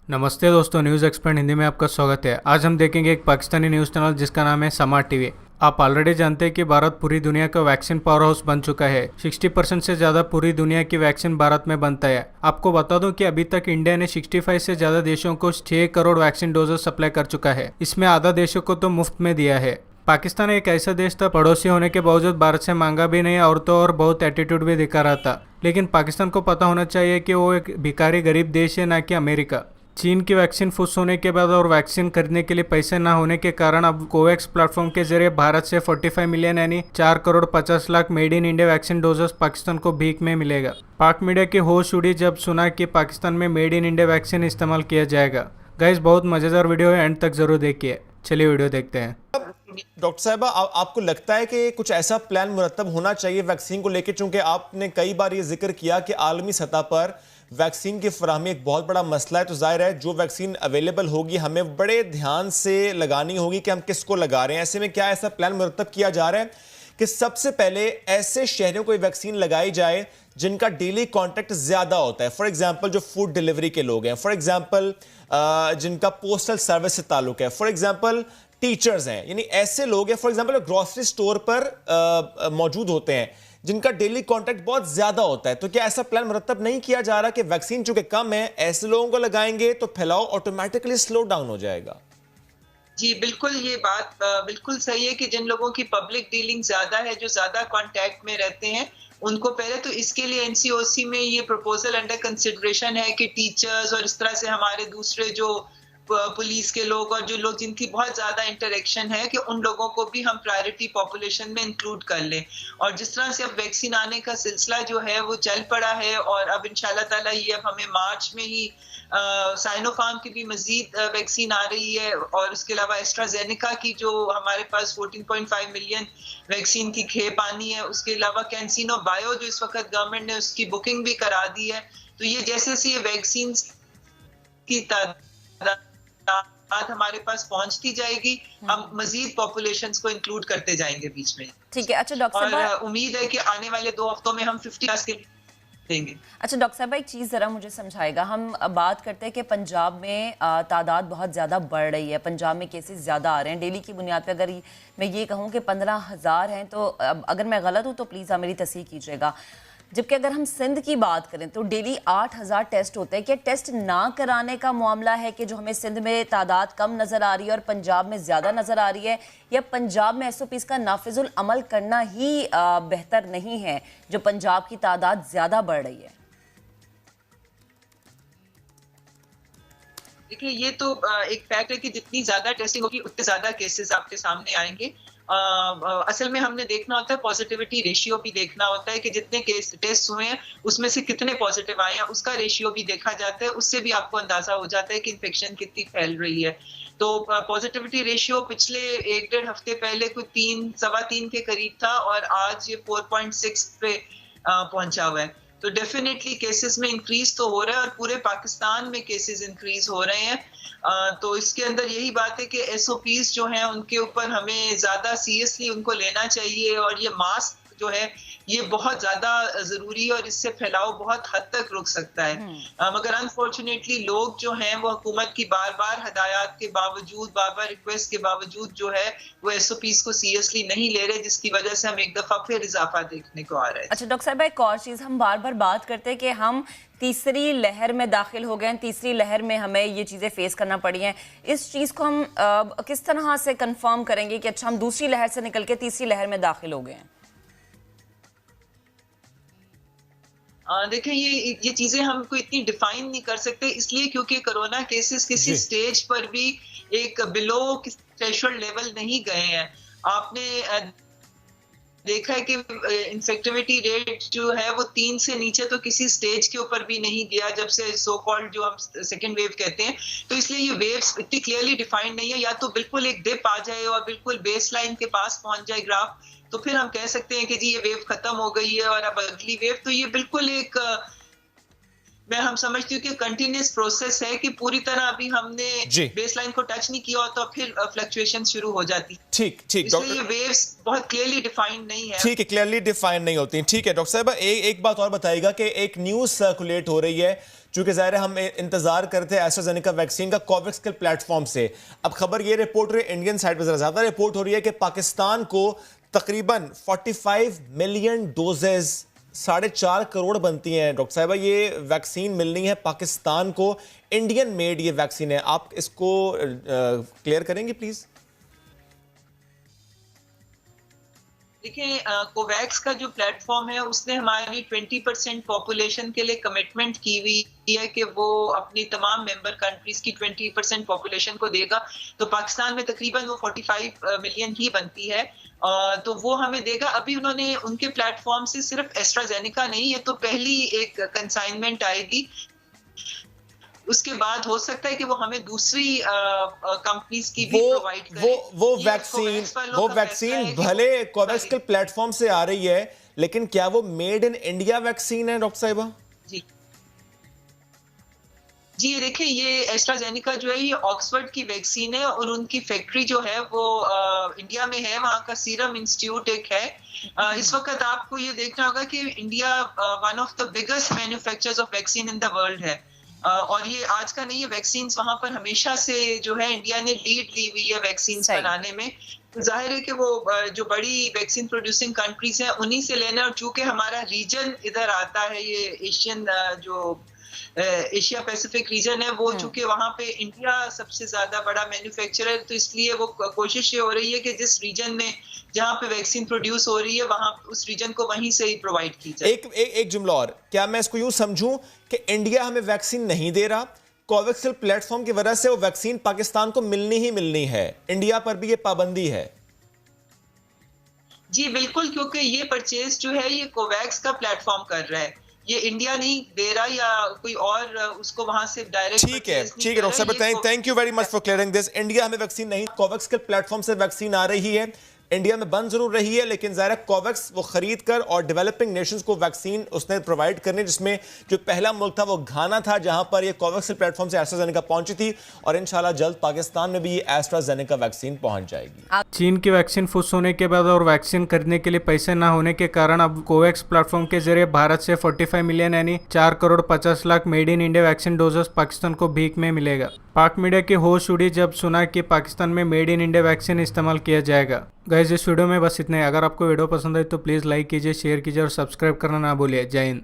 नमस्ते दोस्तों, news expert Hindi में आपका स्वागत है। आज हम देखेंगे एक पाकिस्तानी न्यूज़ चैनल जिसका नाम है समा टीवी। आप ऑलरेडी जानते हैं कि भारत पूरी दुनिया का वैक्सीन पावर हाउस बन चुका है। 60% से ज़्यादा पूरी दुनिया की वैक्सीन भारत में बनता है। आपको बता दूं कि अभी तक इंडिया ने 65 से ज़्यादा देशों को 6 करोड़ वैक्सीन डोजेस सप्लाई कर चुका है। इसमें आधा देशों को तो मुफ्त में दिया है। पाकिस्तान एक ऐसा देश था, पड़ोसी होने के बावजूद भारत से मांगा भी नहीं और तो और बहुत एटीट्यूड भी दिखा रहा था। लेकिन पाकिस्तान को पता होना चाहिए कि वो एक भिखारी गरीब देश है, ना कि अमेरिका। चीन की वैक्सीन फुस होने के बाद और वैक्सीन खरीदने के लिए पैसे न होने के कारण अब कोवैक्स प्लेटफॉर्म के जरिए भारत से 45 मिलियन यानी 4 crore 50 lakh made in India vaccine doses Pakistan को भीख में मिलेगा। पाक मीडिया की होश उड़ी जब सुना कि पाकिस्तान में मेड इन इंडिया वैक्सीन इस्तेमाल किया जाएगा। गाइस, बहुत मजेदार वीडियो है, एंड तक जरूर देखिए। चलिए वीडियो देखते हैं। डॉक्टर साहब, आपको लगता है कि कुछ ऐसा प्लान मुरतब होना चाहिए वैक्सीन को लेकर, चूंकि आपने कई बार ये जिक्र किया कि आलमी सतह पर वैक्सीन की फराहमी एक बहुत बड़ा मसला है, तो जाहिर है जो वैक्सीन अवेलेबल होगी हमें बड़े ध्यान से लगानी होगी कि हम किसको लगा रहे हैं। ऐसे में क्या ऐसा प्लान मुरतब किया जा रहा है कि सबसे पहले ऐसे शहरों को वैक्सीन लगाई जाए जिनका डेली कॉन्टैक्ट ज्यादा होता है? फॉर एग्जाम्पल जो फूड डिलीवरी के लोग हैं, फॉर एग्जाम्पल जिनका पोस्टल सर्विस से ताल्लुक है, फॉर एग्जाम्पल टीचर्स हैं, यानी ऐसे लोग हैं, फॉर एग्जाम्पल ग्रोसरी स्टोर पर मौजूद होते हैं जिनका डेली कांटेक्ट बहुत ज्यादा होता है। तो क्या ऐसा प्लान मुरतब नहीं किया जा रहा कि वैक्सीन चूंकि कम है, ऐसे लोगों को लगाएंगे तो फैलाव ऑटोमेटिकली स्लो डाउन हो जाएगा? जी, बिल्कुल ये बात बिल्कुल सही है कि जिन लोगों की पब्लिक डीलिंग ज़्यादा है, जो ज़्यादा कॉन्टैक्ट में रहते हैं, उनको पहले तो इसके लिए एनसीओसी में ये प्रपोज़ल अंडर कंसिडरेशन है कि टीचर्स और इस तरह से हमारे दूसरे जो पुलिस के लोग और जो लोग जिनकी बहुत ज़्यादा इंटरेक्शन है, कि उन लोगों को भी हम प्रायोरिटी पॉपुलेशन में इंक्लूड कर लें। और जिस तरह से अब वैक्सीन आने का सिलसिला जो है वो चल पड़ा है, और अब इंशाल्लाह ताला ये अब हमें मार्च में ही साइनोफार्म की भी मजीद वैक्सीन आ रही है, और उसके अलावा एस्ट्राजेनेका की जो हमारे पास 14.5 मिलियन वैक्सीन की खेप आनी है, उसके अलावा कैंसिनो बायो जो इस वक्त गवर्नमेंट ने उसकी बुकिंग भी करा दी है। तो ये जैसे से ये वैक्सीन की तादाद हमारे पास पहुंचती जाएगी, हम मजीद पॉपुलेशंस को इंक्लूड करते जाएंगे बीच में। ठीक है। अच्छा डॉक्टर साहब, और उम्मीद है कि आने वाले 2 हफ्तों में हम 50 के देंगे। अच्छा डॉक्टर साहब, एक चीज़ ज़रा मुझे समझाएगा। हम बात करते हैं कि पंजाब में तादाद बहुत ज़्यादा बढ़ रही है, पंजाब में केसेस ज़्यादा आ रहे हैं। डेली की बुनियाद पे अगर मैं ये कहूँ कि 15,000 हैं, तो अगर मैं गलत हूँ तो प्लीज़ आप मेरी तस्दीक कीजिएगा। जबकि अगर हम सिंध की बात करें तो डेली 8,000 टेस्ट होते हैं। क्या टेस्ट ना कराने का मामला है कि जो हमें सिंध में तादाद कम नज़र आ रही है और पंजाब में ज़्यादा नज़र आ रही है, या पंजाब में एसओपीज़ का नाफिजुल अमल करना ही बेहतर नहीं है जो पंजाब की तादाद ज़्यादा बढ़ रही है? देखिए, ये तो एक फैक्ट है कि जितनी ज्यादा टेस्टिंग होगी उतने ज्यादा केसेस आपके सामने आएंगे। असल में हमने देखना होता है, पॉजिटिविटी रेशियो भी देखना होता है कि जितने केस टेस्ट हुए हैं उसमें से कितने पॉजिटिव आए हैं, उसका रेशियो भी देखा जाता है। उससे भी आपको अंदाजा हो जाता है कि इन्फेक्शन कितनी फैल रही है। तो पॉजिटिविटी रेशियो पिछले 1-1.5 हफ्ते पहले कोई 3-3.25 के करीब था, और आज ये 4.6 पे पहुंचा हुआ है। तो डेफिनेटली केसेस में इंक्रीज तो हो रहा है, और पूरे पाकिस्तान में केसेस इंक्रीज हो रहे हैं। तो इसके अंदर यही बात है कि एसओपीज जो हैं उनके ऊपर हमें ज्यादा सीरियसली उनको लेना चाहिए, और ये मास्क जो है ये बहुत ज्यादा जरूरी है, और इससे फैलाव बहुत हद तक रुक सकता है। मगर अनफॉर्चुनेटली लोग जो हैं वो हुकूमत की बार बार हदायत के बावजूद, बार बार रिक्वेस्ट के बावजूद जो है वो एसओपीज को सीरियसली नहीं ले रहे, जिसकी वजह से हम एक दफा फिर इजाफा देखने को आ रहा है। अच्छा डॉक्टर साहब, एक और चीज़, हम बार बार बात करते हैं कि हम तीसरी लहर में दाखिल हो गए हैं, तीसरी लहर में हमें ये चीज़ें फेस करना पड़ी हैं। इस चीज़ को हम किस तरह से कंफर्म करेंगे कि अच्छा हम दूसरी लहर से निकल के तीसरी लहर में दाखिल हो गए हैं? देखिए, ये चीजें हमको इतनी डिफाइन नहीं कर सकते, इसलिए क्योंकि कोरोना केसेस किसी स्टेज पर भी एक बिलो थ्रेशोल्ड लेवल नहीं गए हैं। आपने देखा है कि इन्फेक्टिविटी रेट जो है वो 3 से नीचे तो किसी स्टेज के ऊपर भी नहीं गया, जब से सो कॉल्ड जो हम सेकेंड वेव कहते हैं। तो इसलिए ये वेव्स इतनी क्लियरली डिफाइंड नहीं है। या तो बिल्कुल एक डिप आ जाए और बिल्कुल बेस लाइन के पास पहुंच जाए ग्राफ, तो फिर हम कह सकते हैं कि जी ये वेव खत्म हो गई है और अब अगली वेव। तो ये बिल्कुल एक हम समझती हूँ कि कंटिन्यूस प्रोसेस है कि पूरी तरह अभी हमने जी। बेसलाइन को टच नहीं किया तो फिर फ्लक्चुएशन शुरू हो जाती। ठीक ठीक इसलिए डॉक्टर, ये वेव्स बहुत क्लियरली डिफाइंड नहीं है। ठीक है, क्लियरली डिफाइन नहीं होती। ठीक है डॉक्टर साहब, एक बात और बताइएगा कि एक न्यूज सर्कुलेट हो रही है, चूंकि ज़ाहिर है हम इंतजार करते हैं एस्ट्राजेनेका वैक्सीन का कोवैक्स के प्लेटफॉर्म से। अब खबर ये रिपोर्ट हो रही है, इंडियन साइड पर जरा ज्यादा रिपोर्ट हो रही है कि पाकिस्तान को तकरीबन 45 मिलियन डोजेज, 4.5 करोड़ बनती हैं डॉक्टर साहबा, ये वैक्सीन मिलनी है पाकिस्तान को। इंडियन मेड ये वैक्सीन है, आप इसको क्लियर करेंगे प्लीज? देखिए, कोवैक्स का जो प्लेटफॉर्म है उसने हमारी 20% पॉपुलेशन के लिए कमिटमेंट की हुई है कि वो अपनी तमाम मेंबर कंट्रीज की 20% पॉपुलेशन को देगा। तो पाकिस्तान में तकरीबन वो 45 मिलियन ही बनती है, तो वो हमें देगा। अभी उन्होंने उनके प्लेटफॉर्म से सिर्फ एस्ट्राजेनेका नहीं, ये तो पहली एक कंसाइनमेंट आएगी। उसके बाद हो सकता है कि वो हमें दूसरी कंपनीज की भी प्रोवाइड करें। वो वैक्सीन भले कोवैक्स के प्लेटफॉर्म से आ रही है, लेकिन क्या वो मेड इन इंडिया वैक्सीन है डॉक्टर साहिबा? जी जी, देखिए, ये एस्ट्राजेनेका जो है ये ऑक्सफोर्ड की वैक्सीन है और उनकी फैक्ट्री जो है वो इंडिया में है, वहाँ का सीरम इंस्टीट्यूट एक है। इस वक्त आपको ये देखना होगा कि India one of the biggest manufacturers of vaccine in the world है। और ये आज का नहीं है, वैक्सीन वहां पर हमेशा से जो है इंडिया ने लीड ली हुई है वैक्सीन बनाने में। तो जाहिर है कि वो जो बड़ी वैक्सीन प्रोड्यूसिंग कंट्रीज हैं उन्हीं से लेना, और चूंकि हमारा रीजन इधर आता है, ये एशियन जो एशिया पैसिफिक रीजन है, वो चूंकि वहां पे इंडिया सबसे ज्यादा बड़ा मैन्युफैक्चरर है, तो इसलिए वो कोशिश ये हो रही है कि जिस रीजन में जहां पे वैक्सीन प्रोड्यूस हो रही है वहां उस रीजन को वहीं से ही प्रोवाइड की जाए। एक जुमला और, क्या मैं इसको यूं समझूं कि इंडिया हमें वैक्सीन नहीं दे रहा, कोवैक्स प्लेटफॉर्म की वजह से वो वैक्सीन पाकिस्तान को मिलनी ही मिलनी है, इंडिया पर भी ये पाबंदी है? जी बिल्कुल, क्योंकि ये परचेज जो है ये कोवैक्स का प्लेटफॉर्म कर रहा है, ये इंडिया नहीं दे रहा या कोई और उसको वहां से डायरेक्ट। ठीक है डॉक्टर साहब, thank you very much for clearing this. India हमें वैक्सीन नहीं, कोवैक्स के प्लेटफॉर्म से वैक्सीन आ रही है, इंडिया में बंद जरूर रही है, लेकिन ज़ाहिर कोवैक्स वो खरीद कर और डेवलपिंग नेशंस को वैक्सीन उसने प्रोवाइड करने, जिसमें जो पहला मुल्क था वो घाना था, जहां पर ये कोवैक्स के प्लेटफॉर्म से एस्ट्राजेनेका पहुंची थी, और इंशाल्लाह जल्द पाकिस्तान में भी ये एस्ट्राजेनेका वैक्सीन पहुंच जाएगी। चीन की वैक्सीन फुस होने के बाद और वैक्सीन खरीदने के लिए पैसे ना होने के कारण अब कोवैक्स प्लेटफॉर्म के जरिए भारत से 45 मिलियन यानी 4 crore 50 lakh made in India vaccine doses Pakistan को भीख में मिलेगा। पाक मीडिया की होश उड़ी जब सुना कि पाकिस्तान में मेड इन इंडिया वैक्सीन इस्तेमाल किया जाएगा। गाइस, इस वीडियो में बस इतना ही। अगर आपको वीडियो पसंद आई तो प्लीज़ लाइक कीजिए, शेयर कीजिए और सब्सक्राइब करना ना भूलिए। जय हिंद।